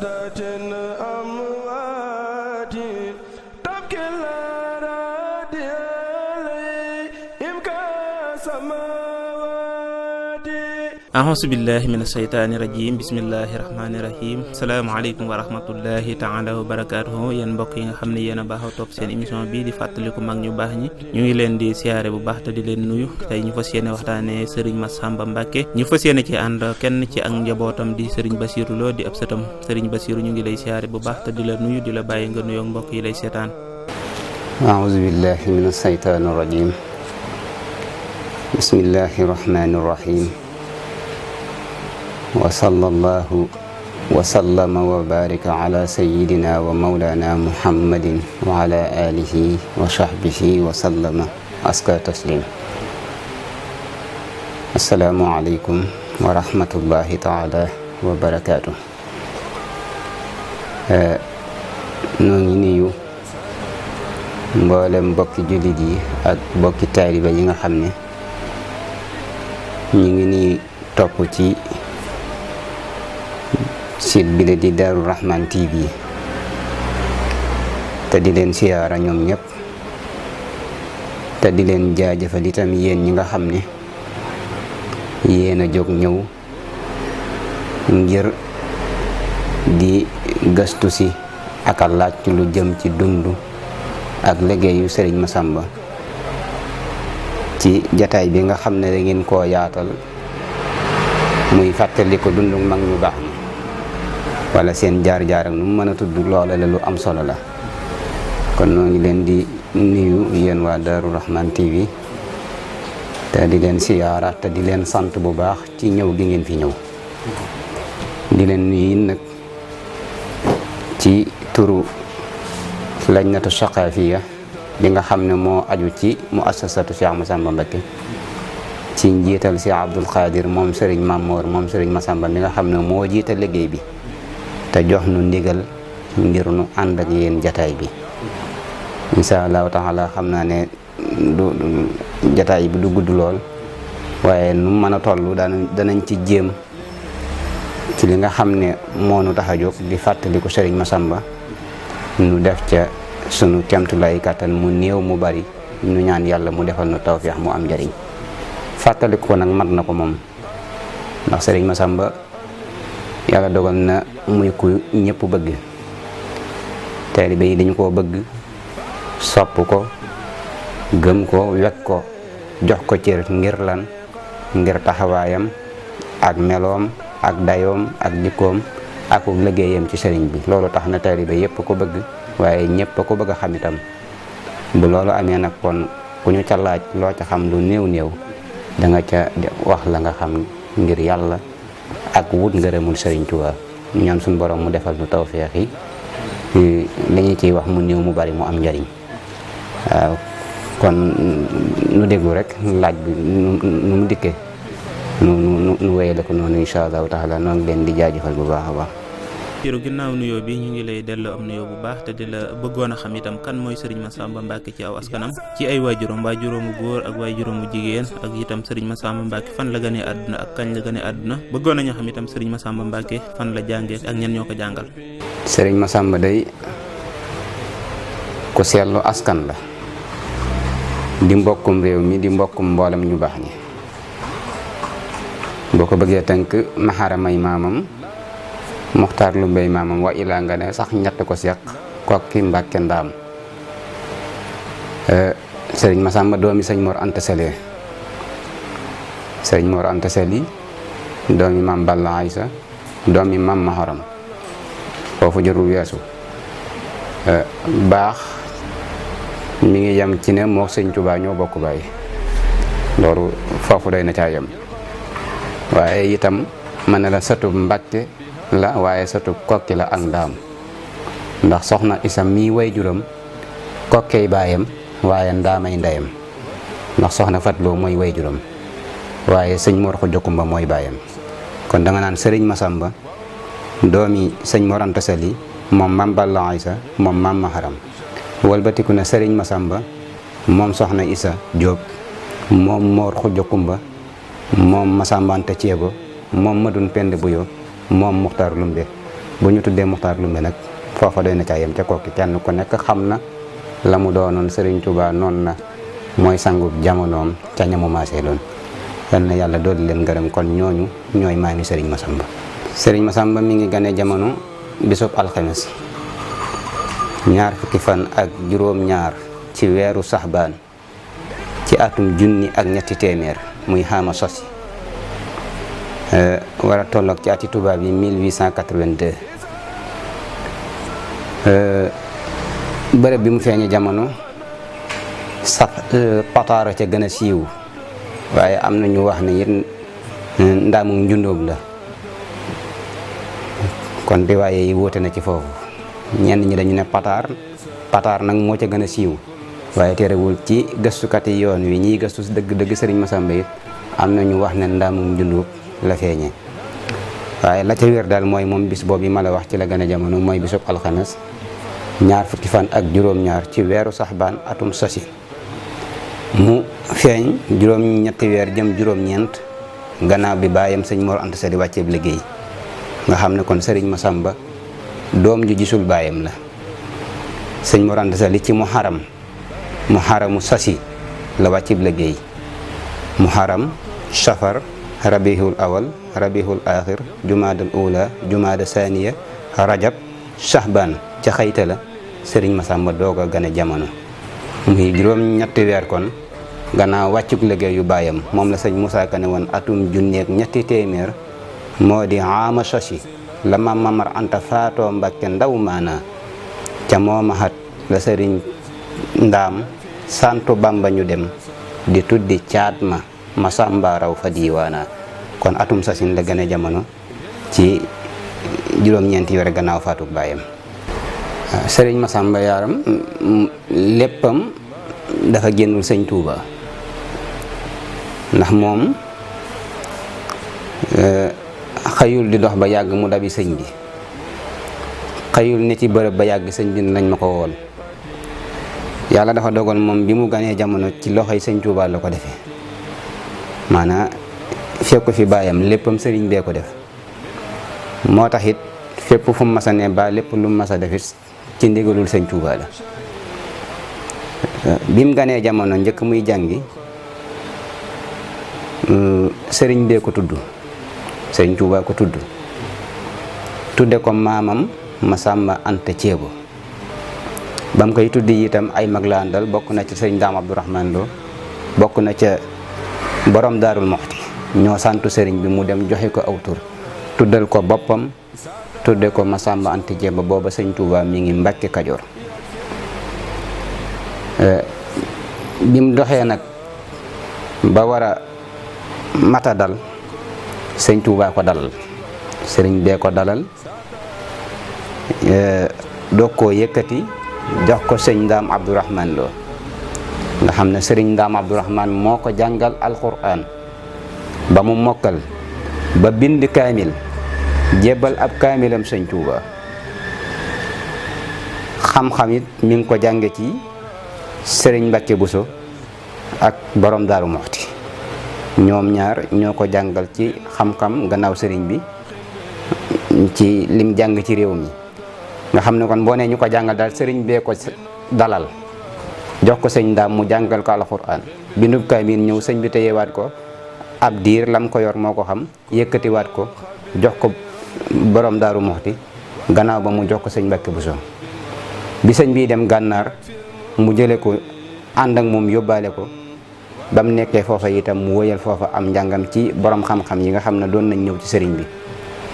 سادة أموات تبكي الأراضي عليهم كالسماوات. أعوذ بالله من الشيطان الرجيم. bismillahi rahmaani rahim. salaamaaleykum wa rahmatullahi taala wa barakaatuhu. yéen mbokk yi nga xam ne yéen a baax a topp seen émission bii di fàttaliku mag ñu baax ñi, ñu ngi leen di siyaare bu baax te di leen nuyu. tey ñu fas yéene waxtaanee Serigne Massamba Mbacke, ñu fas yéene ci ànd kenn ci ak njabootam di Serigne Bassirou Lo di ab sëtam. Serigne Bassirou ñu ngi lay siyaare bu baax te di la nuyu, di la bàyyi nga nuyoo mbokk yi lay seetaan. أعوذ بالله من الشيطان الرجيم. بسم الله الرحمن الرحيم. وصلى الله وسلم وبارك على سيدنا ومولانا محمد وعلى آله وصحبه وسلم أزكى تسليم. السلام عليكم ورحمة الله تعالى وبركاته. نوني نيو mboolem mbokki jullit yi ak mbokki taaliba yi nga xam ne ñu ngi nii topp ci site bi la di Daaru Rahman TV te di leen siyaara ñoom ñëpp te di leen jaajëfal itam yéen ñi nga xam ne yéen a jóg ñëw ngir di gëstu si ak a laaj ci lu jëm ci dundu ak liggéeyu Serigne Massamba ci jataay bi nga xam ne da ngeen koo yaatal muy fàttali ko dundu mag ñu baax ñi wala seen jaar-jaar ak nu mu mën a tudd loola la lu am solo la. kon noo ngi leen di nuyu yéen waa Daaru Rahman TV te di leen siyaara te di leen sant bu baax ci ñëw gi ngeen fi ñëw. di leen nuyu nag ci turu lajnatu saqaafiya bi nga xam ne moo aju ci muassasatu Cheikh Massamba Mbacke ci njiital Cheikh Abdoul Khadir moom Serigne Mamour moom Serigne Massamba mi nga xam ne moo jiital liggéey bi te jox nu ndigal ngir nu ànd ak yéen jataay bi. insha allahu taala xam naa ne du jataay bi du gudd lool waaye nu mën a toll danañ ci jéem ci li nga xam ne moo nu tax a jóg di fàttaliku Serigne Massamba nu def ca sunu kemtulay kàttan mu néew mu bari ñu ñaan yàlla mu defal nu tawfeex mu am njariñ. fàttaliku ko nag mat na ko moom ndax Serigne Massamba yàlla dogal na muy ku ñëpp bëgg. taalibe yi dañu koo bëgg, sopp ko, gëm ko, wekk ko, jox ko cër ngir lan, ngir taxawaayam ak meloom ak dayoom ak dikkoom ak liggéeyam ci sëriñ bi. loolu tax na taalibe yëpp ko bëgg waaye ñëpp ko bëgg a xam itam. bu loolu amee nag kon ku ñu ca laaj loo ca xam lu néew da nga ca wax la nga xam ngir yàlla ak wut ngërëmul sëriñ Tuubaa. ñu ñaan suñu borom mu defal nu tawfeex yi li ñu ciy wax mu néew mu bari mu am njariñ. waaw kon nu déglu rek laaj bi nu mu dikkee nu wéyale ko noonu incha allahu taala. noo ngi leen di jaajëfal bu baax a baax. ginnaaw nuyoo bi ñu ngi lay delloo am nuyoo bu baax te di la bëggoon a xam itam kan mooy Serigne Massamba Mbacke ci aw askanam, ci ay waajuram góor ak waajuram jigéen, ak itam Serigne Massamba Mbacke fan la gënee àdduna ak kañ la gënee àdduna. bëggoon nañu xam itam Serigne Massamba Mbacke fan la jàngee ak ñen ñoo ko jàngal. Serigne Massamba day ku seetlu askan la, di mbokkum réew mi, di mbokkum mboolem ñu baax ñi. boo ko bëggee tënk maxaramay maamam Muxtaar lu mbéy maamam wa ilaa nga ne sax ñett ko seq Kokki Mbàkke Ndaam. Sëriñ Massamba doomi sëñ Mor Anta Sali, sëñ Mor Anta Sali doomi maam Balla Aysa doomi maam Maharam. foofu jërul weesu baax mi ngi yem ci ne moo sëñ Tuubaa ñoo bokk baay. loolu foofu doy na caa yem. waaye itam mën na la sëtub Mbàkke la waaye sëtub Kokki la ak Ndaam, ndax soxna Isa mii way juram kokkey baayam waaye Ndaamay ndeyam, ndax soxna Fatloo mooy way juram waaye sëñ Mor Xuja Kumba mooy baayam. kon da nga naan Sëriñ Massamba doomi sëñ Mor Anta Sali moom maam Balla Aysa moom maam Maharam. walbatiku na Sëriñ Massamba moom soxna Isa Jóob moom Mor Xuja Kumba moom Massamba Anta Ceebo moom Madun Pend Buyo moom Muxtaar Lumbe bu ñu tuddee Muxtaar Lumbe nag foofa doy na caa yem ca kooki kenn ku nekk xam na la mu doonoon Serigne Touba noonu na mooy sangu jamonoom ca ñamu maasee doon. yal na yàlla dool leen ngërëm kon ñooñu ñooy maami Serigne Massamba. Serigne Massamba mi ngi gane jamono bisub alxames ñaar fukki fan ak juróom-ñaar ci weeru saxbaan ci atum junni ak ñetti téeméer muy xaama sosi war a tolloog ci ati tubaab yi 1882 bërëb bi mu feeñe jamono sax pataara ca gën a siiw waaye am na ñu wax ne it ndaamum njundóob la kon riwaaye yi wóote na ci foofu ñenn ñi dañu ne pataar nag moo ca gën a siiw waaye terewul ci gëstukat yi yoon wi ñiy gëstu dëgg Serigne Massamba it am na ñu wax ne ndaamum njundóob la feeñee waaye la ca wér daal mooy moom bis boobu ma la wax ci la gën a jamono mooy bisub alxames ñaar fukki fan ak juróom-ñaar ci weeru saxbaan atum sosi mu feeñ juróom-ñetti weer jëm juróom-ñeent gannaaw bi baayam sëñ Mor Anta Sali wàcceeb liggéey nga xam ne kon Serigne Massamba doom ju gisul baayam la. sëñ Mor Anta Sali ci muharamu sasi la wàcceeb liggéey muharam safar rabihul awal rabihul axir jumaadal ula jumaada saniya rajab shahban ca xayta la Serigne Massamba doog a gane jamono muy juróom-ñetti weer kon gannaaw wàccuk liggéeyu baayam moom la sëñ Moussa Ka ne woon atum junneeg ñetti téeméer moo di ama sosi la Maam Mamar Anta faatoo Mbakke ndaw maana ca moomaxat la sëriñ ndaam santu Bamba ñu dem di tuddi caat ma Masamba raw fa diiwaana kon atum sasin la gane jamono ci juróom-ñeenti weer gannaaw faatuk baayam. Sëriñ Massamba yaaram léppam dafa génnul sëñ Touba ndax moom xëyul di dox ba yàgg mu dabi sëñ bi xëyul ne ci bërëb ba yàgg sëñ bi nañ ma ko woon yàlla dafa dogal moom bi mu ganee jamono ci loxoy sëñ Touba la ko defee maanaam fekk fi baayam léppam sëriñ bee ko def moo tax it fépp fu mu masa ne ba lépp lu mu masa defit ci ndigalul sëñ Touba la bi mu ganee jamono njëkk muy jàngi sëriñ bee ko tudd sëriñ Touba ko tudde ko maamam Masamba Anta Ceebo ba mu koy tuddi itam ay mag la àndal bokk na ca sëriñ Daam Abdourahman Lo bokk na ca borom Daarul Moxti ñoo santu sëriñ bi mu dem joxe ko aw tur tuddal ko boppam tudde ko Masamba Anta Ceebo booba sëñ Touba mi ngi Mbàkke Kajoor bi mu doxee nag ba war a mata dal sëñ Touba ko dalal sëriñ bee ko dalal doog koo yëkkati jox ko sëñ Ndaam Abdourahman Lo nga xam ne sëriñ Ndaam Abdourahman moo ko jàngal alquran ba mu mokkal ba bind kaamil jébbal ab kaamilam sëñ Touba xam-xam it mi ngi ko jànge ci sëriñ Mbàkke Buso ak borom Daaru Moxti ñoom ñaar ñoo ko jàngal ci xam-xam gannaaw sëriñ bi ci lim jàng ci réew mi nga xam ne kon boo nee ñu ko jàngal daal sëriñ bee ko dalal jox ko sëñ Ndaam mu jàngal ko alxuraan bindub kaamil ñëw sëñ bi téyewaat ko ab diir lam ko yor moo ko xam yëkkatiwaat ko jox ko borom Daaru Moxti gannaaw ba mu jox ko sëñ Mbàkke Buso bi sëñ bii dem gànnaar mu jële ko ànd ak moom yóbbaale ko ba mu nekkee foofa itam mu wëyal foofa am njàngam ci borom xam-xam yi nga xam ne doon nañ ñëw ci sëriñ bi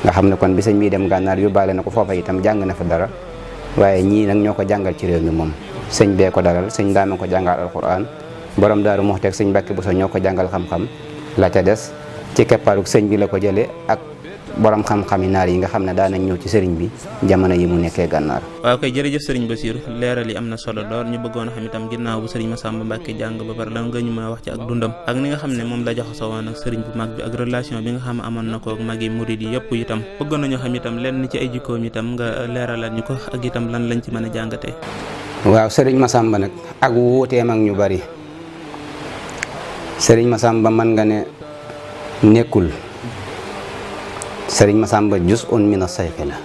nga xam ne kon bi sëñ bii dem gànnaar yóbbaale na ko foofa itam jàng na fa dara waaye ñii nag ñoo ko jàngal ci réew mi moom sëñ bee ko dalal sëñ daama ko jàngal alquran borom Daaru Moxti ak sëñ Mbàkke Buso ñoo ko jàngal xam-xam la ca des ci keppaaruk sëñ bi la ko jële ak borom xam-xam yi naar yi nga xam ne daan nañ ñëw ci sëriñ bi jamono yi mu nekkee gànnaar. waaw kay jërëjëf sëriñ Bassirou leeral yi am na solo lool ñu bëggoon a xam itam ginnaaw bu sëriñ Massamba Mbacke jàng ba pare lan nga ñu mën a wax ci ak dundam ak ni nga xam ne moom la jaxasoo woon ak sëriñ bu mag bi ak relation bi nga xam ne amoon na ko ak magi murid yi yëpp itam bëggoon nañu xam itam lenn ci ay jikkoom itam nga leeralal ñu ko ak itam lan lañ ci mën a jàngatee. waaw sëriñ Massamba nag ak wuuteem ak ñu bari sëriñ Massamba mën nga ne nekkul sëriñ Massamba juz'un mina sayxi la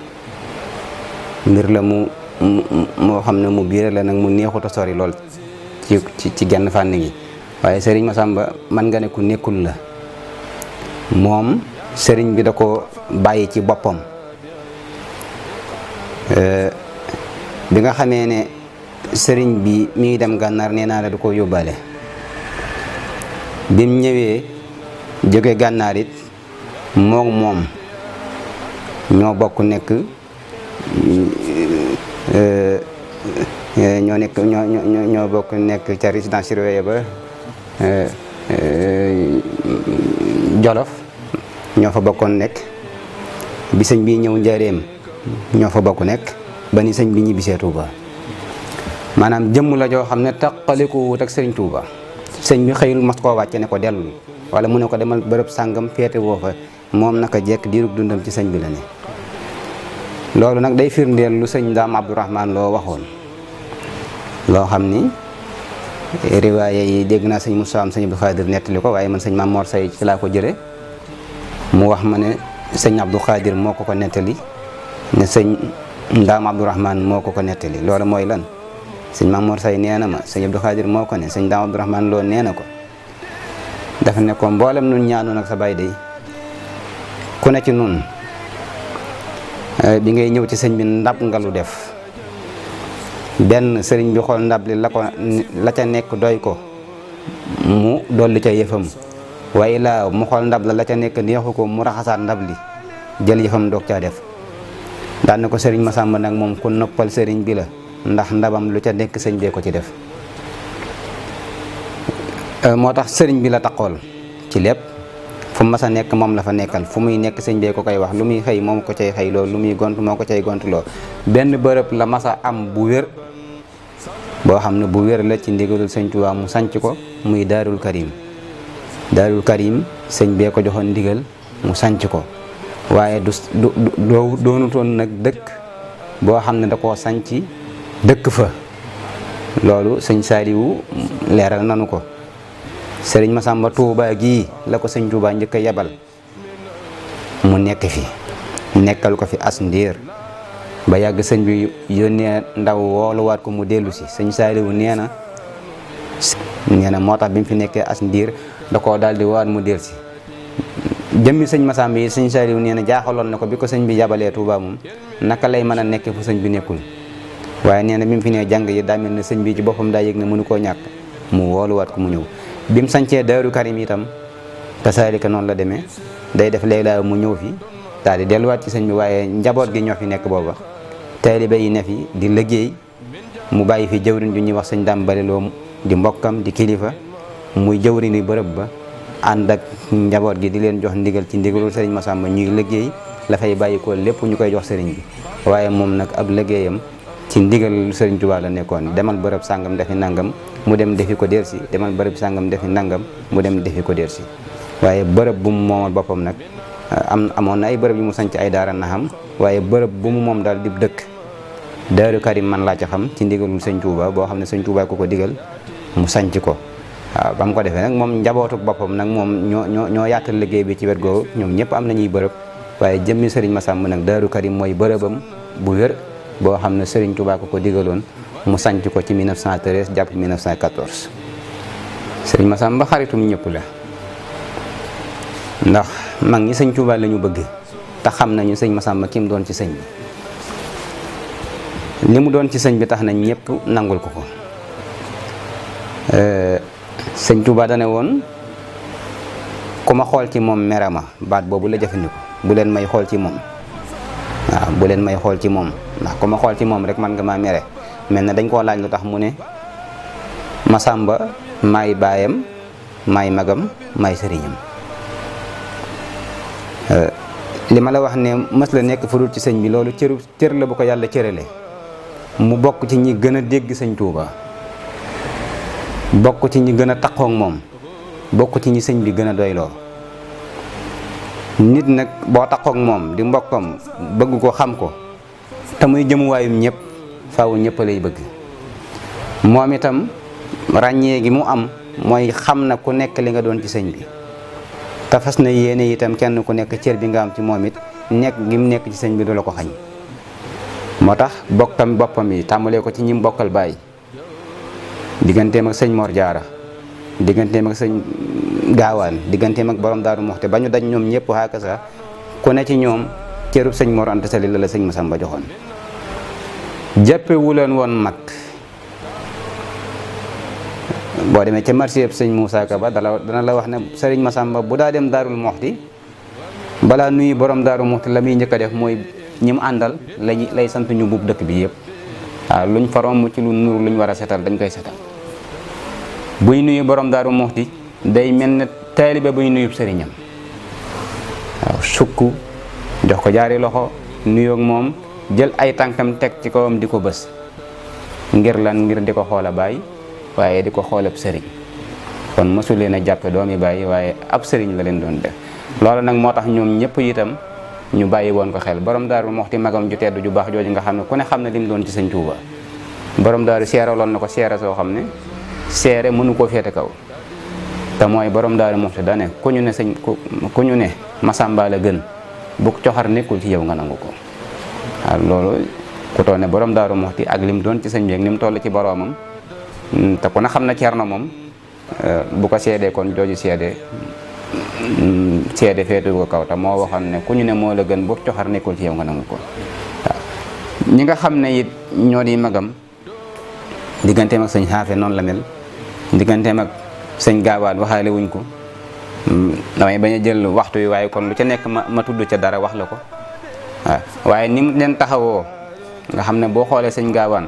mbir la moo xam ne mu biir la nag mu neexut a sori lool ci genn fànn gi. waaye sëriñ Masamba man nga ne ku nekkul la moom sëriñ bi da ko bàyyi ci boppam. bi nga xamee ne sëriñ bi mi ngi dem gànnaar nee naa la du ko yóbbaale. bim ñëwee jóge gànnaar it moom ñoo bokk nekk ñoo bokk nekk ca résidence surveillée ba Jolof ñoo fa bokkoon nekk. bi sëñ bi ñëw Njaaréem ñoo fa bokk nekk ba ni sëñ bi ñibbisee Touba. maanaam jëmm la joo xam ne taqaliku wut ak sëriñ Touba. sëñ bi xëyul mas koo wàcce ne ko dellu wala mu ne ko demal bërëb sàngam féete woo fa moom naka jekk diirug dundam ci sëñ bi la ne. loolu nag day firndeel lu sëñ Daam Abdourahman loo waxoon loo xam ni riwaaye yi dégg naa sëñ Moussa am sëñ Abdou Khadir nettali ko waaye man sëñ Maam Mor Say ci laa ko jële mu wax ma ne sëñ Abdou Khadir moo ko nettali ne sëñ Daam Abdourahman moo ko nettali. loolu mooy lan sëñ Maam Mor Say nee na ma sëñ Abdou Khadir moo ko ne sëñ Daam Abdourahman loo nee na ko dafa ne ko mboolem nun ñaanoon ak sa baay day ku ne ci nun bi ngay ñëw ci sëñ bi ndab nga lu def benn sëriñ bi xool ndab li la ca nekk doy ko mu dolli ca yëfam waaye laa mu xool ndab la ca nekk neexu ko mu raxasaat ndab li jël yëfam doog caa def. daan na ko sëriñ Masamba nag moom ku noppal sëriñ bi la ndax ndabam lu ca nekk sëñ bee ko ci def. moo tax sëriñ bi la taqool ci lépp fu mas a nekk moom la fa nekkal fu muy nekk sëñ bee ko koy wax lu muy xëy moom ko cay xëy loo lu muy gont moo ko cay gont loo benn bërëb la mas a am bu wér boo xam ne bu wér la ci ndigalul sëñ Tuubaa mu sanc ko muy Daarul Karim. Daarul Karim sëñ bee ko joxoon ndigal mu sanc ko waaye doonutoon nag dëkk boo xam ne da koo sanc dëkk fa. loolu sëñ Saaliwu leeral nanu ko. sëriñ Masamba Touba gii la ko sëñ Touba njëkk a yebal mu nekk fi nekkal ko fi as ndiir ba yàgg sëñ bi yónnee ndaw wooluwaat ko mu dellu si sëñ Saaliwu nee na moo tax bi mu fi nekkee as ndiir da koo daal di waat mu dellu si. jëmmi sëñ Masamba yi sëñ Saaliwu nee na jaaxaloon na ko bi ko sëñ bi yabalee Touba moom naka lay mën a nekkee fu sëñ bi nekkul waaye nee na bi mu fi nee jàng yi daa mel ne sëñ bi ci boppam daa yëg ne mënu koo ñàkk mu wooluwaat ko mu ñëw. bi mu sancee Daaru Karim itam kasaalika noonu la demee day def léeg-léeg mu ñëw fi daal di delluwaat ci sëñ bi waaye njaboot gi ñoo fi nekk booba taalibe yi ne fi di liggéey mu bàyyi fi jëwriñ ju ñuy wax sëñ Daam Baliloo di mbokkam di kilifa muy jëwriñu bërëb ba ànd ak njaboot gi di leen jox ndigal ci ndigalul sëriñ Masamba ñuy liggéey la fay bàyyi ko lépp ñu koy jox sëriñ bi waaye moom nag ab liggéeyam ci ndigalul sëriñ Tuubaa la nekkoon demal bërëb sàngam defi nangam mu dem defi ko delsi demal bërëb sàngam defi nangam mu dem defi ko delsi waaye bërëb bu mu moomal boppam nag amoon na ay bërëb yu mu sanc ay daara na xam waaye bërëb bu mu moom daal di dëkk Daaru Karim man laa ca xam ci ndigalul sëñ Tuubaa boo xam ne sëñ Tuubaa ko digal mu sanc ko waaw ba mu ko defee nag moom njabootuk boppam nag moom ñoo yaatal liggéey bi ci wet googu ñoom ñëpp am nañuy bërëb waaye jëmmi sëriñ Masamba nag Daaru Karim mooy bërëbam bu wér boo xam ne sëriñ Tuubaa ko digaloon mu sanc ko ci 1913 jàpp 1914 sëriñ Masamba xaritum ñëpp la ndax mag ñi sëñ Tuubaa la ñu bëgg te xam nañu sëñ Masamba ki mu doon ci sëñ bi li mu doon ci sëñ bi tax nañ ñëpp nangul ko ko sëñ Tuubaa dane woon ku ma xool ci moom mere ma baat boobu la jëfandikoo bu leen may xool ci moom waaw bu leen may xool ci moom ndax ku ma xool ci moom rek man nga maa mere mel na dañ koo laaj lu tax mu ne Masamba maay baayam maay magam maay sëriñam li ma la wax ne mës la nekk fu dul ci sëñ bi loolu cër la bu ko yàlla cërale mu bokk ci ñi gën a dégg sëñ Tuuba bokk ci ñi gën a taqoo ak moom bokk ci ñi sëñ bi gën a doyloo nit nag boo taqoo ak moom di mbokkam bëgg ko xam ko te muy jëmuwaayum ñëpp faaw ñëpp lay bëgg moom itam ràññee gi mu am mooy xam na ku nekk li nga doon ci sëñ bi te fas na yéene itam kenn ku nekk cër bi nga am ci moom it nekk gi mu nekk ci sëñ bi du la ko xañ moo tax boppam yi tàmbalee ko ci ñim bokkal baay digganteem ak sëñ Mor Jaara digganteem ak sëñ Gaawaan digganteem ak borom Daaru Muxti ba ñu daj ñoom ñëpp xaakasa ku ne ci ñoom cërub sëñ Mor Anta Sali la sëñ Masamba joxoon jàppewu leen woon mag. boo demee ca marché yëpp sëñ Moussa Ka ba dana la wax ne sëriñ Masamba bu daa dem Daarul Muxti balaa nuyu borom Daaru Muxti la muy njëkk a def mooy ñi mu àndal lay sant ñu buub dëkk bi yëpp waaw luñ faroom ci lu nuru luñ war a setal dañ koy setal buy nuyu borom Daaru Muxti day mel ne taalibe buy nuyu sëriñam waaw sukk jox ko jaari loxo nuyoog moom jël ay tànkam teg ci kawam di ko bës ngir lan ngir di ko xoola baay waaye di ko xoolab sëriñ kon mosu leen a jàppe doomi bàyyi waaye ab sëriñ la leen doon def loolu nag moo tax ñoom ñëpp itam ñu bàyyi woon ko xel borom Daaru Muxti magam ju tedd ju baax jooju nga xam ne ku ne xam ne lim doon ci sëñ Tuuba borom daaru seeraloon na ko seere soo xam ne seere mënu koo féete kaw te mooy borom Daaru Muxti dane ku ñu ne Masamba la gën bu coxar nekkul ci yow nga nangu ko waaw loolu ku toone borom Daaru Muxti ak lim doon ci sëñ bi ak ni mu toll ci boromam te ku ne xam na Ceerno moom bu ko seedee kon jooju seede féetu ko kaw te moo waxoon ne ku ñu ne moo la gën bu coxar nekkul ci yow nga nangu ko waaw ñi nga xam ne it ñoo di magam digganteem ak sëñ Xaafe noonu la mel digganteem ak sëñ Gaawaan waxaale wuñ ko damay bañ a jël waxtu wi waaye kon lu ca nekk ma tudd ca dara wax la ko waaw waaye ni mu leen taxawoo nga xam ne boo xoolee sëñ Gaawaan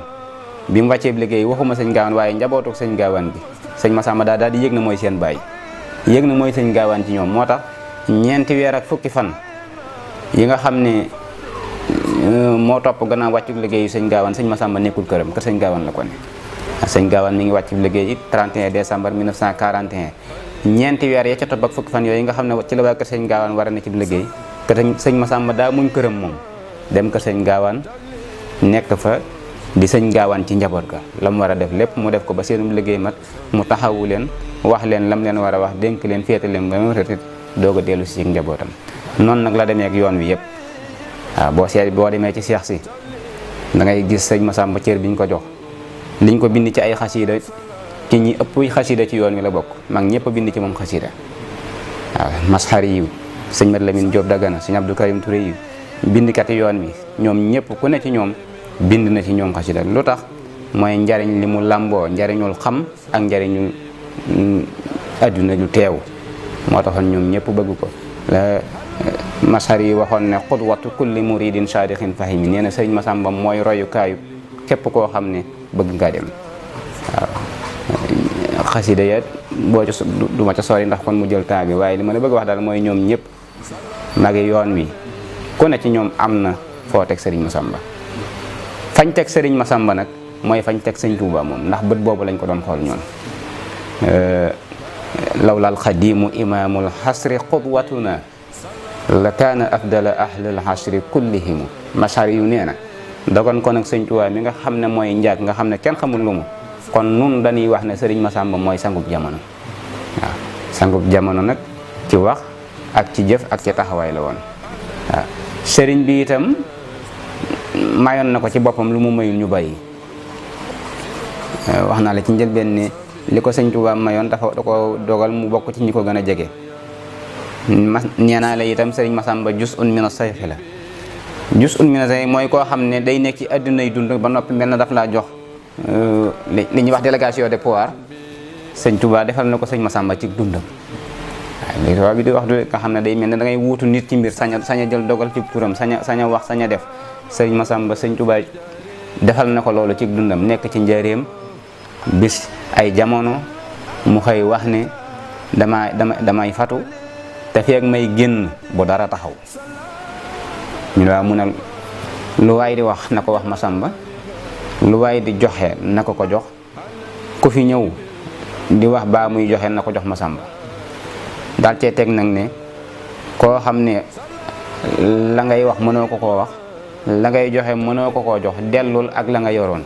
bi mu wàccee liggéey waxuma sëñ Gaawaan waaye njabootuk sëñ Gaawaan bi sëñ Masamba daal di yëg na mooy seen baay yëg na mooy sëñ Gaawaan ci ñoom moo tax ñeenti weer ak fukki fan yi nga xam ne moo topp gannaaw wàccuk liggéey sëñ Gaawaan sëñ Masamba nekkul këram kër sëñ Gaawaan la ko ne sëñ Gaawaan mi ngi wàcc liggéey it 31 décembre 1941 ñeenti weer ya ca topp ak fukki fan yooyu nga xam ne ci la waa kër sëñ Gaawaan war a ne ci liggéey kër sëñ Masamba daa muñ këram moom dem kër sëñ Gaawaan nekk fa di sëñ Gaawaan ci njaboot ga la mu war a def lépp mu def ko ba seenum liggéey mat mu taxawu leen wax leen lam leen war a wax dénk leen féete leen ba mu retit doog a dellu si ci njabootam noonu nag la demee ak yoon wi yëpp waaw boo demee ci seex si da ngay gis sëñ Masamba cër bi ñu ko jox liñ ko bind ci ay xasiida ci ñi ëpp xasiida ci yoon wi la bokk mag ñëpp a bind ci moom xasiida waaw masxari yi sëñ Mat Lamin Jóob Dagana sëñ Abdou Karim Touré yi bindkati yoon wi ñoom ñëpp ku ne ci ñoom bind na ci ñoom xasida lu tax mooy njariñ li mu làmboo njariñul xam ak njariñul adduna ju teew moo taxoon ñoom ñëpp bëgg ko la masar yi waxoon ne xudwatu kulli muridin saadixin fahimi nee na sëriñ Masamba mooy royukaayu képp koo xam ne bëgg ngaa dem waaw xasida ya boo ci du ma ca sori ndax kon mu jël temps bi waaye li ma la bëgg wax daal mooy ñoom ñëpp magi yoon wi ku ne ci ñoom am na foo teg sëriñ Masamba fañ teg sëriñ Masamba nag mooy fañ teg sëñ Tuuba moom ndax bët boobu lañ ko doon xool ñoon lawlal xadimu imaamul xasri qudwatuna la kaana afdala ahlil xasri kullihimu masari yu nee na dogon ko nag sëñ Tuuba mi nga xam ne mooy njaag nga xam ne kenn xamul lu mu kon nun dañuy wax ne sëriñ Masamba mooy sangub jamono waaw sangub jamono nag ci wax ak ci jëf ak ci taxawaay la woon waaw sëriñ bi itam mayoon na ko ci boppam lu mu mayul ñu bàyyi wax naa la ci njëlbeen ne li ko sëñ Tuuba mayoon da ko dogal mu bokk ci ñi ko gën a jege nee naa la itam sëriñ Masamba jus un mina sayxi la jus un mina sayxi mooy koo xam ne day nekk ci addunay dund ba noppi mel na daf laa jox li ñuy wax délégation de pouvoir sëñ Tuuba defal na ko sëñ Masamba ci dundam waaw li tubaab bi di wax du nga xam ne day mel ne da ngay wuutu nit ci mbir sañ a jël dogal ci turam sañ a wax sañ a def sëñ Masamba sëñ Tuuba defal na ko loolu ci dundam nekk ci njëriñam bis ay jamono mu xëy wax ne damay fatu te feeg may génn bu dara taxaw ñu waa mu ne lu waay di wax na ko wax Masamba lu waay di joxe na ko jox ku fi ñëw di wax baa muy joxe na ko jox Masamba daal cee teg nag ne koo xam ne la ngay wax mënoo ko koo wax la ngay joxe mënoo ko koo jox dellul ak la nga yoroon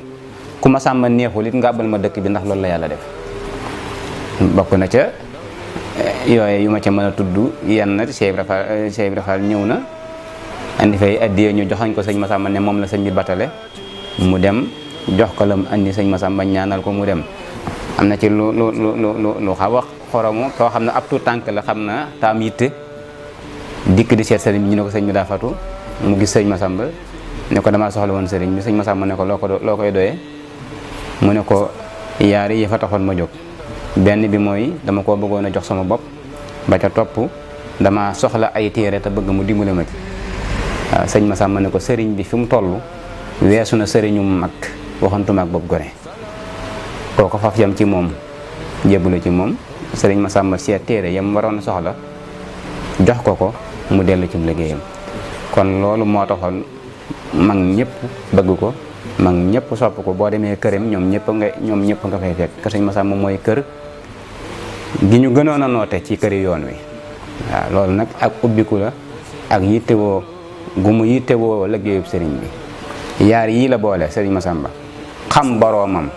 ku Masamba neexul it nga àbbal ma dëkk bi ndax loolu la yàlla def bokk na ca yooye yu ma ca mën a tudd yenn Cheikh Ibra Fall ñëw na andi fay addiya ñu joxañ ko sëñ Masamba ne moom la sëñ bi batale mu dem jox ko lam andi sëñ Masamba ñaanal ko mu dem. am na ci lu xaw a xoromu koo xam ne ab tuut tànk la xam na taam yitte dikk di seet sëriñ bi ñu ne ko sëñ bi daa fatu mu gis sëñ Masamba ne ko damaa soxla woon sëriñ bi sëñ Masamba ne ko loo koy doyee mu ne ko yaari yi fa taxoon ma jóg benn bi mooy dama koo bëggoon a jox sama bopp ba ca topp dama soxla ay téere te bëgg mu dimbale ma ci waaw sëñ Masamba ne ko sëriñ bi fi mu toll weesu na sëriñu mag waxantuma ak bopp gone kooko faf yam ci moom jébbalu ci moom sëriñ Masamba seet téere yam waroon a soxla jox ko mu dellu ci liggéeyam kon loolu moo taxoon mag ñëpp bëgg ko mag ñëpp sopp ko boo demee këram ñoom ñëpp nga fay fekk kër sëñ Masamba mooy kër gi ñu gënoon a noote ci këri yoon wi waaw loolu nag ak ubbiku la ak yittewoo gu mu yittewoo liggéeyub sëriñ bi yaar yii la boole sëriñ Masamba xam boroomam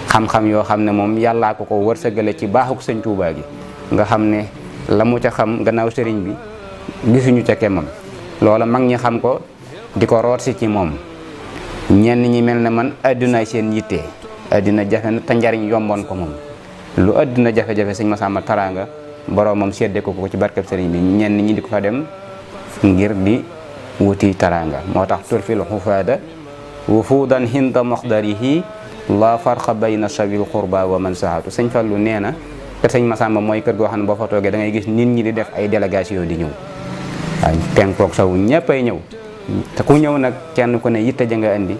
xam-xam yoo xam ne moom yàllaa ko wërsëgale ci baaxuk sëñ Tuubaa gi nga xam ne la mu ca xam gannaaw sëriñ bi gisuñu ca kemam loola mag ñi xam ko di ko root si ci moom ñenn ñi mel ne man adduna seen yitte adduna jafe na te njariñ yomboon ko moom lu adduna jafe-jafe sëñ Masamba taraanga boroomam sedde ko ci barkeb sëriñ bi ñenn ñi di ko fa dem ngir di wuti taraanga moo tax turfil xufaada wufuudan hinda moxdarihi la farqa bayna shawil qurba wa man sahatu sëñ Fallu nee na te sëñ Masamba mooy kër goo xam ne boo fa toogee da ngay gis nit ñi di def ay délégation di ñëw waaw penkook saw ñëpp ay ñëw te ku ñëw nag kenn ku ne yitte ja nga indi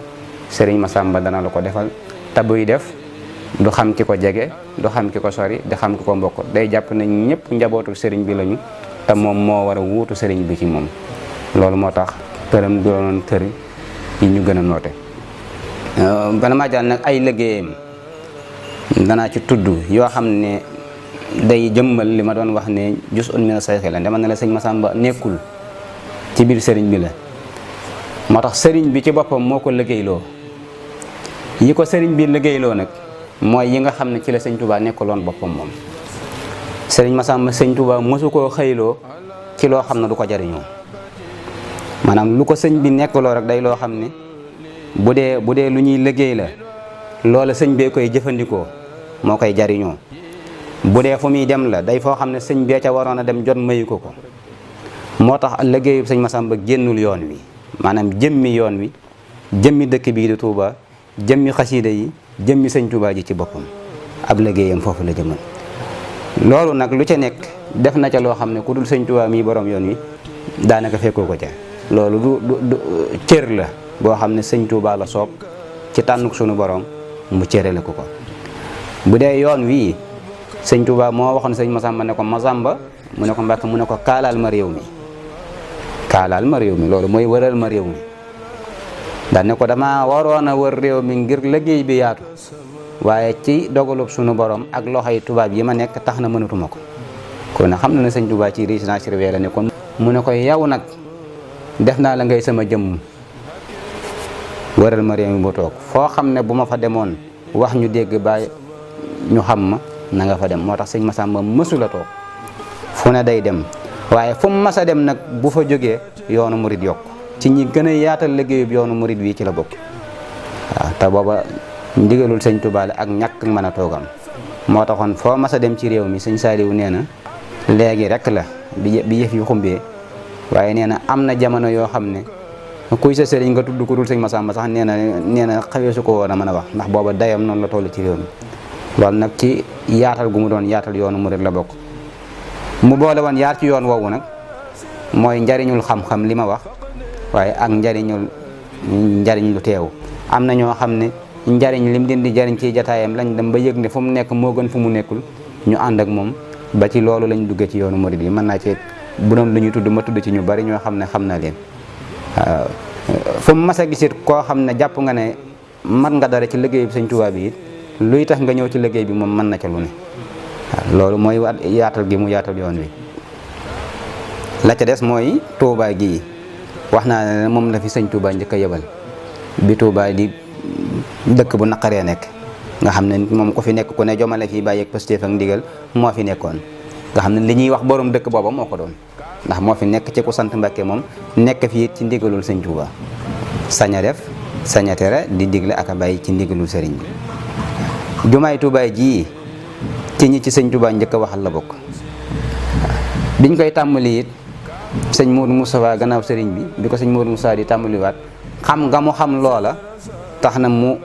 sëriñ Masamba dana la ko defal te buy def du xam ki ko jege du xam ki ko sori di xam ki ko mbokk day jàpp ne ñëpp njabootu sëriñ bi lañu te moom moo war a wuutu sëriñ bi ci moom loolu moo tax këram doonoon kër yi ñu gën a noote bala maa jàll nag ay liggéeyam danaa ci tudd yoo xam ne day jëmmal li ma doon wax ne juz'un mina sayxi la dama ne la sëñ Masamba nekkul ci biir sëriñ bi la moo tax sëriñ bi ci boppam moo ko liggéeyloo yi ko sëriñ bi liggéeyloo nag mooy yi nga xam ne ci la sëñ Touba nekkaloon boppam moom sëriñ Masamba sëñ Touba mosu koo xëyloo ci loo xam ne du ko jariñoo maanaam lu ko sëñ bi nekkaloo rek day loo xam ne bu dee lu ñuy liggéey la loola sëñ bee koy jëfandikoo moo koy jariñoo bu dee fu muy dem la day foo xam ne sëñ bee ca waroon a dem jot mayu ko moo tax liggéeyu sëñ Masamba génnul yoon wi maanaam jëmmi yoon wi jëmmi dëkk bii di Touba jëmmi xasiida yi jëmmi sëñ Touba ji ci boppam ab liggéeyam foofu la jëmal loolu nag lu ca nekk def na ca loo xam ne ku dul sëñ Touba mii borom yoon wi daanaka fekkoo ko ca loolu du cër la boo xam ne sëñ Touba la soob ci tànnuk sunu borom mu cërale ko bu dee yoon wii sëñ Touba moo waxoon sëñ Masamba ne ko Masamba mu ne ko Mbàkke mu ne ko kaalaal ma réew mi loolu mooy wëral ma réew mi daan ne ko dama waroon a wër réew mi ngir liggéey bi yaatu waaye ci dogalub sunu borom ak loxoy tubaab yi ma nekk tax na mënatuma ko kon nag xam na ne sëñ Touba ci résidence surveillée la nekkoon mu ne ko yow nag def naa la ngay sama jëmm wëral ma réew mi bu toog foo xam ne bu ma fa demoon wax ñu dégg ba ñu xam ma na nga fa dem moo tax sëñ Masamba mësula toog fu ne day dem waaye fu mu mas a dem nag bu fa jógee yoonu murid yokk ci ñi gën a yaatal liggéeyub yoonu murid wi ci la bokk waaw te booba ndigalul sëñ Touba la ak ñàkk mën a toogam moo taxoon foo mas a dem ci réew mi sëñ Saaliwu nee na léegi rek la bi yëf yu xumbee waaye nee na am na jamono yoo xam ne kuy sa sëriñ nga tudd ku dul sëñ Masamba sax nee na xawee su ko woon a mën a wax ndax booba dayam noonu la toll ci réew mi loolu nag ci yaatal gu mu doon yaatal yoonu murid la bokk mu boole woon yaar ci yoon woowu nag mooy njariñul xam-xam li ma wax waaye ak njariñ lu teew am na ñoo xam ne njariñ lim leen di jariñ ci jataayam lañ dem ba yëg ne fu mu nekk moo gën fu mu nekkul ñu ànd ak moom ba ci loolu lañ duggee ci yoonu murid yi mën naa ci bu doon lu ñuy tudd ma tudd ci ñu bari ñoo xam ne xam na leen waaw fu mu mas a gisit koo xam ne jàpp nga ne mat nga dara ci liggéey bi sëñ Tuubaa bi it luy tax nga ñëw ci liggéey bi moom mën na ca lu ne waaw loolu mooy yaatal gi mu yaatal yoon wi la ca des mooy Touba gii wax naa ne moom la fi sëñ Touba njëkk a yebal bi Touba di dëkk bu naqaree nekk nga xam ne moom ko fi nekk ku ne jomale fii bàyyi ak Pastef ak ndigal moo fi nekkoon nga xam ne li ñuy wax borom dëkk booba moo ko doon ndax moo fi nekk ci ku sant Mbàkke moom nekk fi it ci ndigalul sëñ Tuubaa sañ a def sañ a tere di digle ak a bàyyi ci ndigalul sëriñ bi. jumaay Tuubaa ji ci ñi ci sëñ Tuubaa njëkk a waxal la bokk biñ koy tàmbali it sëñ Modou Moustapha gannaaw sëriñ bi ko sëñ Modou Moustapha di tàmbaliwaat xam nga mu xam loola tax na mu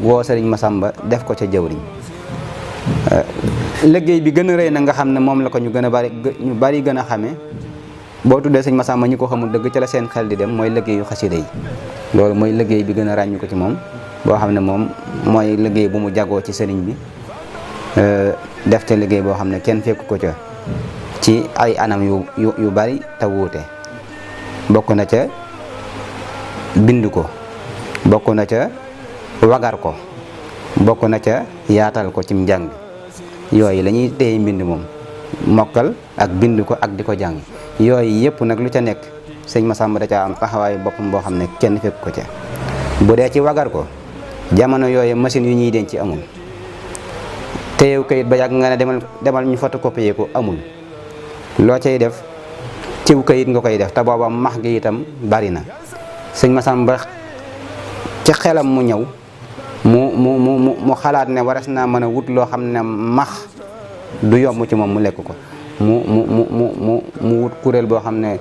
woo sëriñ Massamba def ko ca jawriñ liggéey bi gën a rëy na nga xam ne moom la ko ñu bari gën a xamee boo tuddee sëñ Massamba ñi ko xamul dëgg ca la seen xel di dem mooy liggéeyu xasida yi loolu mooy liggéey bi gën a ràññu ko ci moom boo xam ne moom mooy liggéey bu mu jagoo ci sëriñ bi def te liggéey boo xam ne kenn fekku ko ca ci ay anam yu bari te wuute bokk na ca bind ko bokk na ca wagar ko bokk na ca yaatal ko cim njàng yooyu la ñuy téye mbind moom mokkal ak bind ko ak di ko jàng yooyu yëpp nag lu ca nekk sëñ Massamba da caa am taxawaayu boppam boo xam ne kenn fekk ko ca bu dee ci wagar ko jamono yooyu machine yu ñuy denc amul téyew kayit ba yàgg nga ne demal ñu photocopier ko amul loo cay def ciw kayit nga koy def te booba max gi itam bari na sëñ Massamba ci xelam mu ñëw mu xalaat ne waras naa mën a wut loo xam ne max du yomb ci moom mu lekk ko mu wut kuréel boo xam ne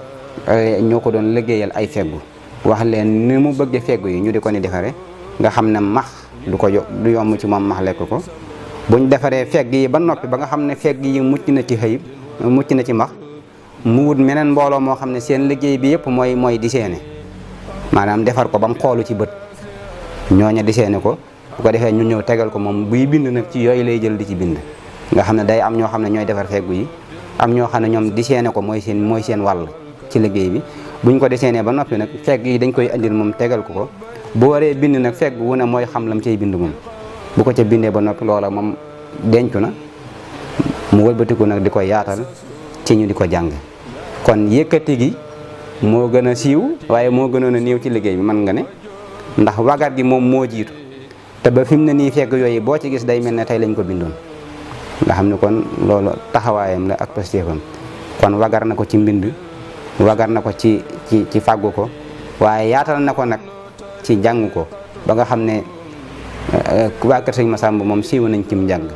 ñoo ko doon liggéeyal ay feggu wax leen ni mu bëgg feggu yi ñu di ko ni defare nga xam ne max du yomb ci moom max lekk ko buñ defaree fegg yi ba noppi ba nga xam ne fegg yi mucc na ci xëyib mucc na ci max mu wut meneen mbooloo moo xam ne seen liggéey bi yëpp mooy diseene maanaam defar ko ba mu xoolu ci bët ñooña diseene ko bu ko defee ñu ñëw tegal ko moom buy bind nag ci yooyu lay jël di ci bind nga xam ne day am ñoo xam ne ñooy defar feggu yi am ñoo xam ne ñoom diseene ko mooy seen wàll ci liggéey bi buñ ko diseenee ba noppi nag fegg yi dañ koy andil moom tegal ko bu waree bind nag fegg wu ne mooy xam lam cay bind moom bu ko ca bindee ba noppi loola moom dencu na mu wëlbatiku nag di ko yaatal ci ñu di ko jàng kon yëkkati gi moo gën a siiw waaye moo gënoon a néew ci liggéey bi mën nga ne ndax wagar gi moom moo jiitu te ba fi mu ne nii fegg yooyu boo ci gis day mel ne tey lañ ko bindoon nga xam ne kon loolu taxawaayam la ak pastéefam kon wagar na ko ci mbind wagar na ko ci fàggu ko waaye yaatal na ko nag ci jàng ko ba nga xam ne waa kër sëñ Massamba moom siiw nañ cim njàng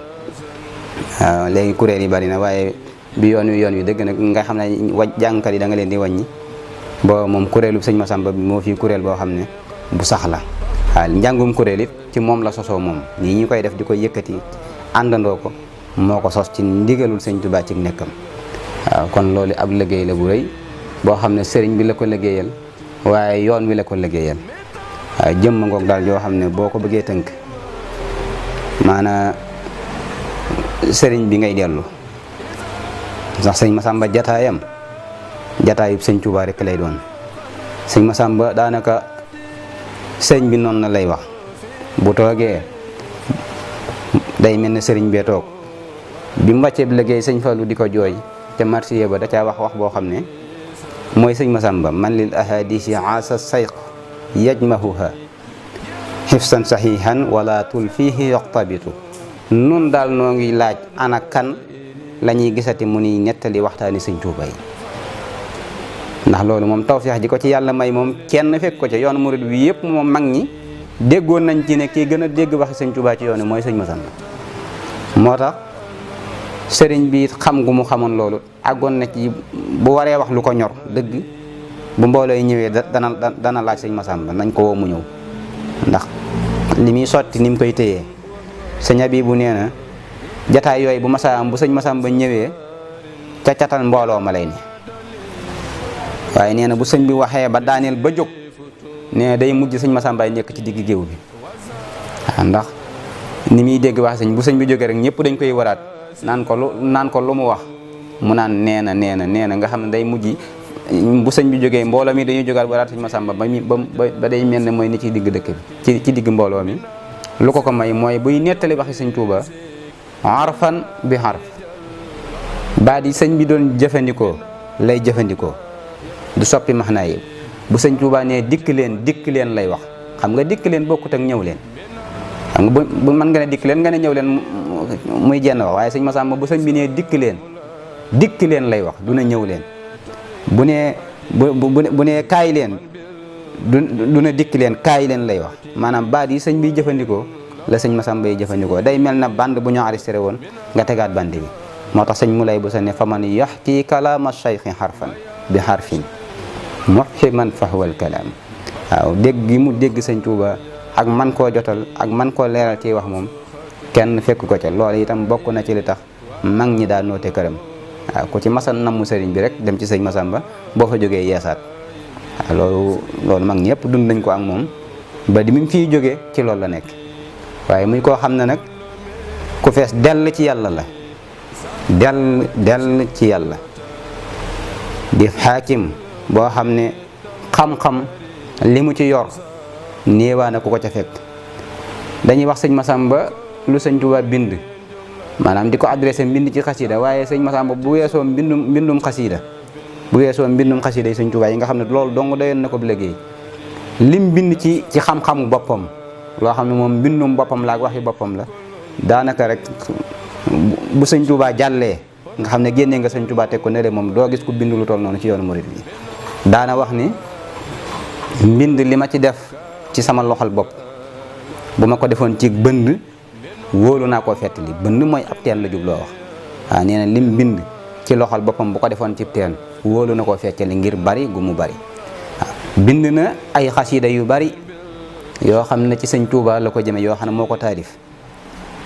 waaw léegi kuréel yi bari na waaye bi yoon wi dëgg nag nga xam ne jàngkat yi da nga leen di wàññi bo moom kuréelu sëñ Massamba bi moo fii kuréel boo xam ne bu sax la waaw njàngum kuréel it ci moom la sosoo moom nii ñu koy def di koy yëkkati àndandoo ko moo ko sos ci ndigalul sëñ Tuubaa ci nekkam waaw kon loolu ab liggéey la bu rëy boo xam ne sëriñ bi la ko liggéeyal waaye yoon wi la ko liggéeyal waaye jëmm ngoog daal yoo xam ne boo ko bëggee tënk maanaam sëriñ bi ngay dellu ndax sëñ Massamba jataayam jataayub sëñ Tuubaa rek lay doon sëñ Massamba daanaka sëñ bi noonu na lay wax bu toogee day mel ne sëriñ bee toog bi mu wàccee liggéey sëñ Fallu di ko jooy te marsiya ba da caa wax boo xam ne mooy sëñ Massamba man lil ahadisi asa sayq yajmahuha xifsan saxihan wala tul fihi yoqtabitu nun daal noo ngi laaj ana kan la ñuy gisati mu ni nettali waxtaani sëñ Tuubaa yi ndax loolu moom tawfeex ji ko ci yàlla may moom kenn fekk ko ca yoonu murid wi yëpp moom mag ñi déggoon nañ ci ne kii gën a dégg waxi sëñ Tuubaa ci yoonu mooy sëñ Massamba moo tax sëriñ bi xam gu mu xamoon loolu àggoon na ci bu waree wax lu ko ñor dëgg bu mbooloo yi ñëwee dana laaj sëñ Massamba nañ ko woo mu ñëw ndax li muy sotti ni mu koy téyee sëñ Abibu nee na jataay yooyu bu sëñ Massamba ñëwee ca catal mbooloo ma lay ne waaye nee na bu sëñ bi waxee ba daaneel ba jóg nee day mujj sëñ Massamba nekk ci digg géew bi waaw ndax ni muy dégg wax sëñ bu sëñ bi jógee rek ñëpp dañ koy waraat naan ko lu mu wax mu naan nee na nga xam ne day mujj bu sëñ bi jógee mbooloo mi dañuy jógaat waraat sëñ Massamba ba day mel ne mooy ni ci digg dëkk bi ci digg mbooloo mi lu ko may mooy buy nettali waxi sëñ Tuubaa harfan bi harf baat yi sëñ bi doon jëfandikoo lay jëfandikoo du soppi maxnaa yi bu sëñ Tuubaa nee dikk leen lay wax xam nga dikk leen bokkut ak ñëw leen xam nga bu mën nga ne dikk leen nga ne ñëw leen muy jenn wax waaye sëñ Massamba bu sëñ bi nee dikk leen lay wax du na ñëw leen bu ne kaay leen du ne dikk leen kaay leen lay wax maanaam baat yi sëñ bi jëfandikoo la sëñ Masamba yi jëfandikoo day mel na bande bu ñu enregistré woon nga tegaat bande bi moo tax sëñ Moulay bu sa ne fa man yaxki kalaama cheikhi xarfan bi xarfin muhiman fahwal kalaam waaw dégg gi mu dégg sëñ Tuuba ak man koo jotal ak man koo leeral ci wax moom kenn fekk ko ca loolu itam bokk na ci li tax mag ñi daa noote këram waaw ku ci masan namu sëriñ bi rek dem ci sëñ Masamba boo fa jógee yeesaat waaw loolu mag ñëpp dund nañ ko ak moom ba di mi fiy jógee ci loolu la nekk waaye muy koo xam ne nag ku fees dell ci yàlla la dell ci yàlla di xaakim boo xam ne xam-xam li mu ci yor néewaana ku ko ca fekk dañuy wax sëñ Masamba lu sëñ Tuubaa bind maanaam di ko adressé mbind ci xasida waaye sëñ Masamba bu weesoo mbindum xasida yi sëñ Tuubaa yi nga xam ne loolu dong doyoon na ko bu liggéey lim bind ci xam-xamu boppam loo xam ne moom mbindum boppam la ak waxi boppam la daanaka rek bu sëñ Tuubaa jàllee nga xam ne génnee nga sëñ Tuubaa teg ko ne moom doo gis ku bind lu toll noonu ci yoonu murid bi daana wax ni mbind li ma ci def ci sama loxol bopp bu ma ko defoon ci bënd wóolu naa koo fettali bënd mooy ab teen la jubloo wax waaw nee na lim bind ci loxol boppam bu ko defoon ci teen wóolu na koo fettali ngir bari gu mu bari waaw bind na ay xasida yu bari yoo xam ne ci sëñ Tuuba la ko jëme yoo xam ne moo ko taarif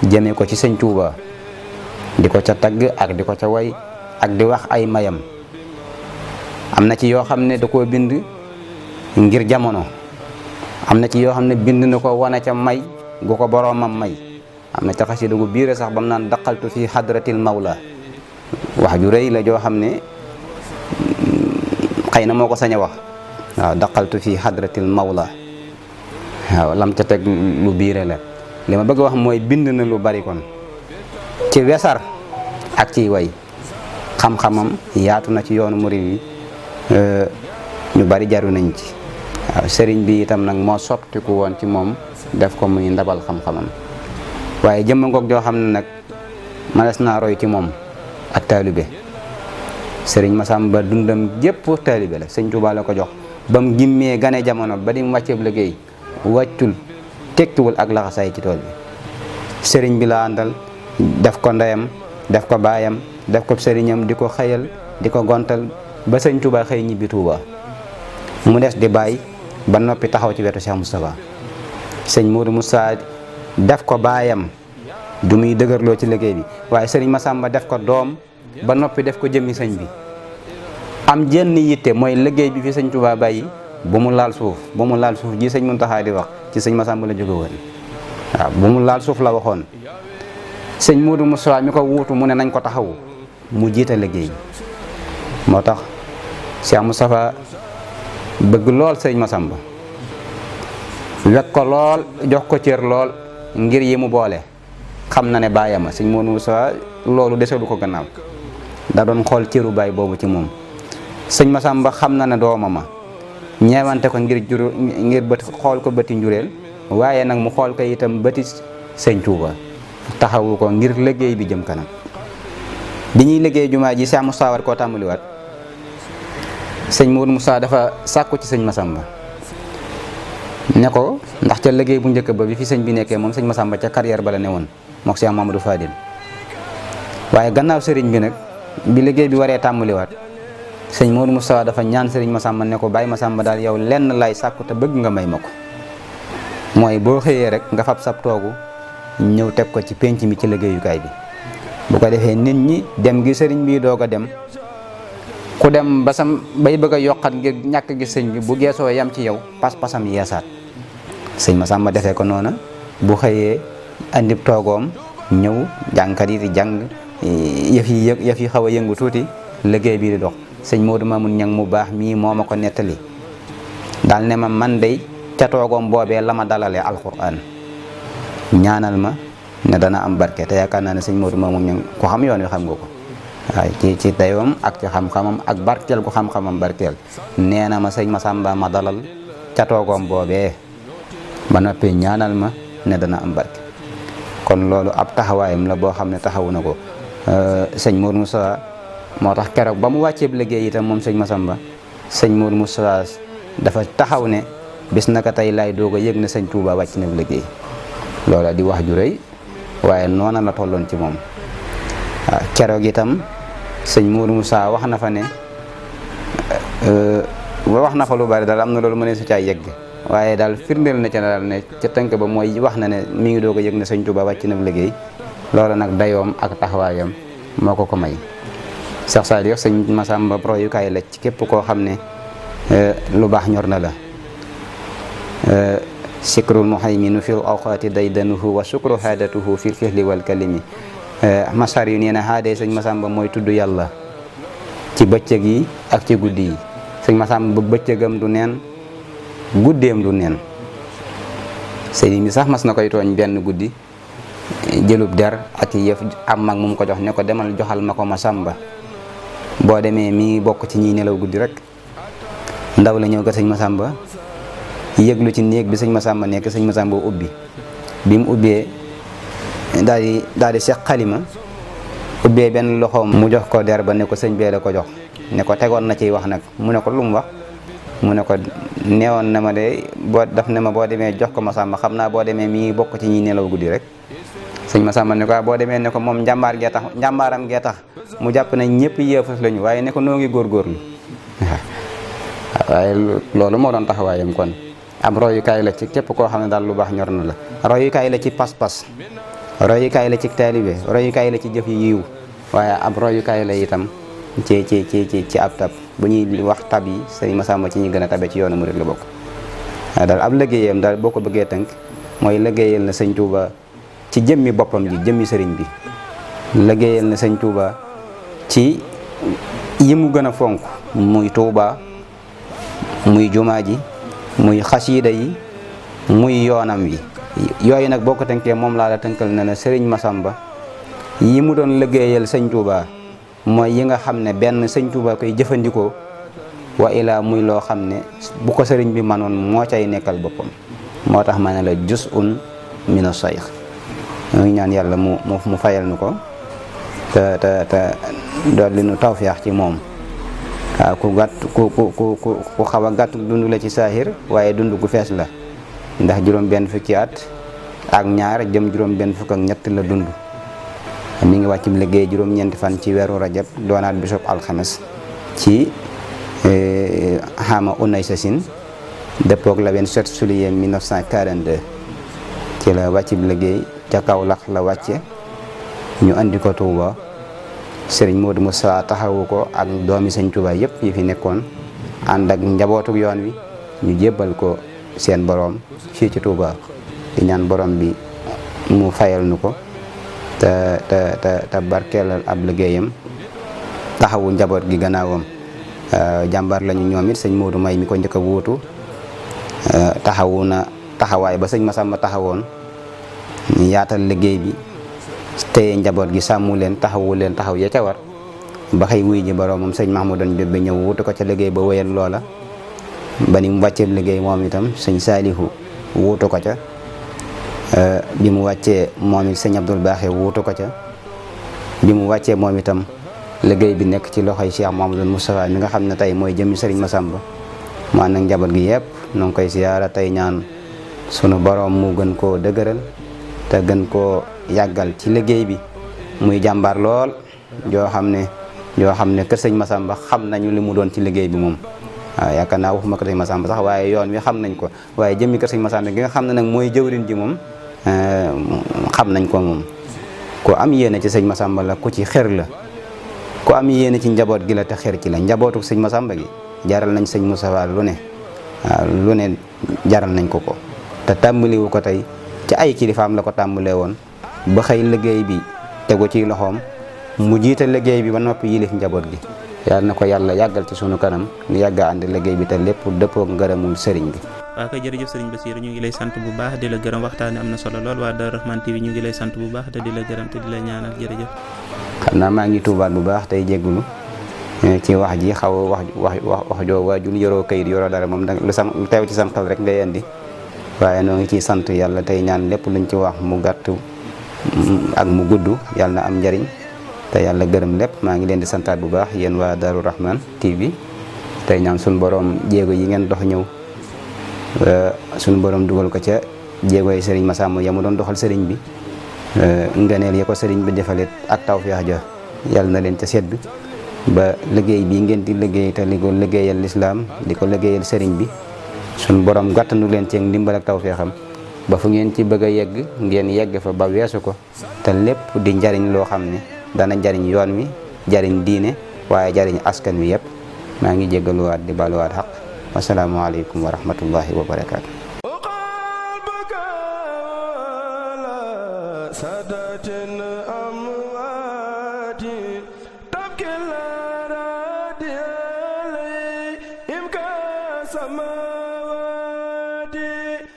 jëme ko ci sëñ Tuuba di ko ca tagg ak di ko ca way ak di wax ay mayam am na ci yoo xam ne da koo bind ngir jamono am na ci yoo xam ne bind na ko wane ca may gu ko boroomam may am na ca xasida gu biire sax ba mu naan daqaltu fi hadratil mawla wax ju rëy la joo xam ne xëy na moo ko sañ a wax waaw daqaltu fi hadratil mawla waaw lam ca teg lu biire la li ma bëgg a wax mooy bind na lu bari kon ci wesar ak ci way xam-xamam yaatu na ci yoonu murid yi ñu bari jaru nañ ci waaw sëriñ bi itam nag moo soptiku woon ci moom def ko muy ndabal xam-xamam waaye jëmma ngoog joo xam ne nag manes naa roy ci moom ak taalibe sëriñ Masamba dundam gépp taalibe la sëñ Tuubaa la ko jox ba mu gimmee gane jamono ba di mu wàcceeb liggéey wàccul tekkiwul ak laxasaay ci tool bi sëriñ bi la àndal def ko ndeyam def ko baayam def ko sëriñam di ko xëyal di ko gontal ba sëñ Tuubaa xëy ñibbi Tuubaa mu des di bàyyi ba noppi taxaw ci wetu Cheikh Moustapha sëñ Modou Moussa def ko baayam du muy dëgërloo ci liggéey bi waaye sëriñ Masamba def ko doom ba noppi def ko jëmmi sëñ bi am jenn yitte mooy liggéey bi fi sëñ Tuubaa bàyyi bu mu laal suuf ji sëñ Muntaxa di wax ci sëñ Masamba la jóge woon waaw bu mu laal suuf la waxoon sëñ Modou Moussa mi ko wuutu mu ne nañ ko taxawu mu jiite liggéey bi moo tax Cheikh Moustapha bëgg lool sëñ Masamba wekk ko lool jox ko cër lool ngir yi mu boole xam na ne baayama sëñ Modou Moussa loolu deselu ko gannaaw da doon xool cëru baay boobu ci moom sëñ Masamba xam na ne doomama ñeewante ko ngir bët xool ko bëti njureel waaye nag mu xool ko itam bëti sëñ Tuuba taxawu ko ngir liggéey bi jëm kanam bi ñuy liggéey jumaa ji Cheikh Moustapha war koo tàmbaliwaat sëñ Modou Moussa dafa sàkku ci sëñ Masamba ne ko ndax ca liggéey bu njëkk ba bi fi sëñ bi nekkee moom sëñ Masamba ca carrière ba la ne woon mook Cheikh Mamadou Fadil waaye gannaaw sëriñ bi nag bi liggéey bi waree tàmbaliwaat sëñ Modou Moussa dafa ñaan sëriñ Masamba ne ko bàyyi Masamba daal yow lenn lay sàkku te bëgg nga may ma ko mooy boo xëyee rek nga fab sab toogu ñëw teg ko ci penc mi ci liggéeyukaay bi bu ko defee nit ñi dem gi sëriñ bi doog a dem ku dem ba bay bëgg a yokkat ngir ñàkk gis sëñ bi bu geesoo yam ci yow pas-pasam yeesaat sëñ Masamba defee ko noona bu xëyee andib toogoom ñëw jàngkat yi di jàng yëf yi xaw a yëngu tuuti liggéey bi di dox sëñ Modou Mamoun Ñang mu baax mii moo ma ko nettali daal ne ma man day ca toogoom boobee la ma dalalee alxuraan ñaanal ma ne dana am barke te yaakaar naa ne sëñ Modou Mamoun Ñang ku xam yoon wi xam nga ko waaye ci dayoom ak ci xam-xamam ak barkeel gu xam-xamam barkeel nee na ma sëñ Masamba ma dalal ca toogoom boobee ba noppi ñaanal ma ne dana am barke kon loolu ab taxawaayam la boo xam ne taxawu na ko sëñ Modou Moussa moo tax keroog ba mu wàcceeb liggéey itam moom sëñ Massamba sëñ Modou Moustapha dafa taxaw ne bis naka tey laay doog a yëg ne sëñ Touba wàcc na liggéey. loola di wax ju rëy waaye noona la tolloon ci moom waaw keroog itam sëñ Modou Moussa wax na fa ne wax na fa lu bari daal am na loolu mënee su caa yegg waaye daal firndeel na ca daal ne ca tënk ba mooy wax na ne mi ngi doog a yëg ne sëñ Touba wàcc na liggéey loola nag dayoom ak taxawaayam moo ko may. Cheikh Saliou sëñ Massamba royukaay la ci képp koo xam ne lu baax ñor na la. sikrul muhayminu fil awqaati daydanuhu wa sukru haadatuhu fil fihli wal kalimi masar yu nee na haadee sëñ Massamba mooy tudd yàlla ci bëccëg yi ak ci guddi yi sëñ Massamba bëccëgam du neen guddeem du neen sëñ bi sax mas na koy tooñ benn guddi jëlub der ak yëf am mag mu ko jox ne ko demal joxal ma ko Massamba boo demee mi bokk ci ñiy nelaw guddi rek ndaw la ñëw ko sëñ Massamba yëglu ci néeg bi sëñ Massamba nekk sëñ Massamba ubbi bi mu ubbee daal di seq xalima ubbee benn loxoom mu jox ko der ba ne ko sëñ bee la ko jox ne ko tegoon na ciy wax nag mu ne ko lu mu wax mu ne ko neewoon na ma de daf ne ma boo demee jox ko Massamba xam naa boo demee mi bokk ci ñi nelaw guddi rek sëñ Massamba ne ko boo demee ne ko moom njàmbaaram gee tax mu jàpp ne ñëpp yéefas lañu waaye ne ko noo ngi góorgóorlu waaye loolu moo doon taxawaayam kon am royukaay la ci képp koo xam ne daal lu baax ñor na la royukaay la ci pas-pas royukaay la ci taalibe royukaay la ci jëf yi yiw waaye ab royukaay la itam ci ab tab bu ñuy wax tab yi sëñ Massamba ci ñi gën a tabe ci yoonu murid la bokk waaye daal ab liggéeyam daal boo ko bëggee tënk mooy liggéeyal na sëñ Touba ci jëmmi boppam ji jëmmi sëriñ bi liggéeyal na sëñ Touba ci yi mu gën a fonk muy Touba muy jumaa ji muy xasiida yi muy yoonam wi yooyu nag boo ko tënkee moom laa la tënkal na ne sëriñ Massamba yi mu doon liggéeyal sëñ Touba mooy yi nga xam ne benn sëñ Touba koy jëfandikoo wa ilaa muy loo xam ne bu ko sëriñ bi manoon moo cay nekkal boppam moo tax ma ne la juz'un mina sayx ñoo ngi ñaan yàlla mu fayal nu ko te dolli nu tawfeex ci moom waaw ku gàtt ku xaw a gàtt dund la ci saahir waaye dund gu fees la ndax juróom-benn fukki at ak ñaar jëm juróom-benn fukk ak ñett la dund mi ngi wàcc liggéey juróom-ñeenti fan ci weeru rajab doonaat bisub alxames ci xama unay sasin dëppoog la 27 juillet 1942 ci la wàcc liggéey ca Kaolack la wàcce ñu andi ko Touba sëriñ Modou Moussa taxawu ko ak doomi sëñ Touba yëpp yi fi nekkoon ànd ak njabootuk yoon wi ñu jébbal ko seen borom fii ci Touba di ñaan borom bi mu fayal nu ko te barkeelal ab liggéeyam taxawu njaboot gi gannaawam jàmbaar lañu ñoom it sëñ Modou May mi ko njëkk a wuutu taxawu na taxawaay ba sëñ Massamba taxawoon ñu yaatal liggéey bi téye njaboot gi sàmmu leen taxaw ya ca war ba xëy wuy ji boroomam sëñ Mahmoudan Bébé ñëw wutu ko ca liggéey ba wéyal loola ba ni mu wàccee liggéey moom itam sëñ Saalihu wuutu ko ca bi mu wàccee moom it sëñ Abdul Baaxe wuutu ko ca bi mu wàccee moom itam liggéey bi nekk ci loxoy Cheikh Mouhamadou Moustapha mi nga xam ne tey mooy jëmmi sëriñ Massamba mu ànd ak njaboot gi yëpp noo ngi koy siyaara tey ñaan sunu boroom mu gën koo dëgëral te gën koo yàggal ci liggéey bi muy jàmbaar lool joo xam ne kër sëñ Massamba xam nañu li mu doon ci liggéey bi moom waaw yaakaar naa waxuma kër sëñ Massamba sax waaye yoon wi xam nañ ko waaye jëmmi kër sëñ Massamba gi nga xam ne nag mooy jëwriñ ji moom xam nañ ko moom ku am yéene ci sëñ Massamba la ku ci xër la ku am yéene ci njaboot gi la te xër ci la njabootu sëñ Massamba gi jaral nañ sëñ Moustapha lu ne waaw lu ne jaral nañ ko te tàmbaliwu ko tey ci ay kilifaam la ko tàmbalee woon ba xëy liggéey bi tegu ci loxoom mu jiite liggéey bi ba noppi yilif njaboot gi yàlla na ko yàlla yàggal ci sunu kanam ñu yàgg a ànd liggéey bi te lépp dëppoo ngërëmul sëriñ bi. waaw kay jërëjëf sëriñ Bassirou ñu ngi lay sant bu baax di la gërëm waxtaane am na solo lool waa Darou Rahmane TV ñu ngi lay sant bu baax te di la gërëm te di la ñaanal jërëjëf. xam naa maa ngi tuubaat bu baax tey jéggulu ci wax ji xaw wax joo waajul yoroo kayit yoroo dara moom lu teew ci sam xel rek ngay andi waaye noo ngi ciy sant yàlla tey ñaan lépp luñ ci wax mu gàtt ak mu gudd yàlla na am njariñ te yàlla gërëm lépp. maa ngi leen di santaat bu baax yéen waa Darou Rahman TV tey ñaan suñu borom jéego yi ngeen dox ñëw suñu borom dugal ko ca jéego yi sëriñ Massamba ya mu doon doxal sëriñ bi ngëneel ya ko sëriñ bi defalit ak tawfeex ja yàlla na leen ca sedd ba liggéey bii ngeen di liggéey te li ko liggéeyal lislaam di ko liggéeyal sëriñ bi suñu borom gàttanu leen ci ndimbal ak tawfeexam ba fu ngeen ci bëgg a yegg ngeen yegg fa ba weesu ko te lépp di njariñ loo xam ne dana jariñ yoon wi jariñ diine waaye jariñ askan wi yëpp. maa ngi jéggaluwaat di baluwaat xaq wasalaamualeykum wa rahmatullahi wa barakaatu.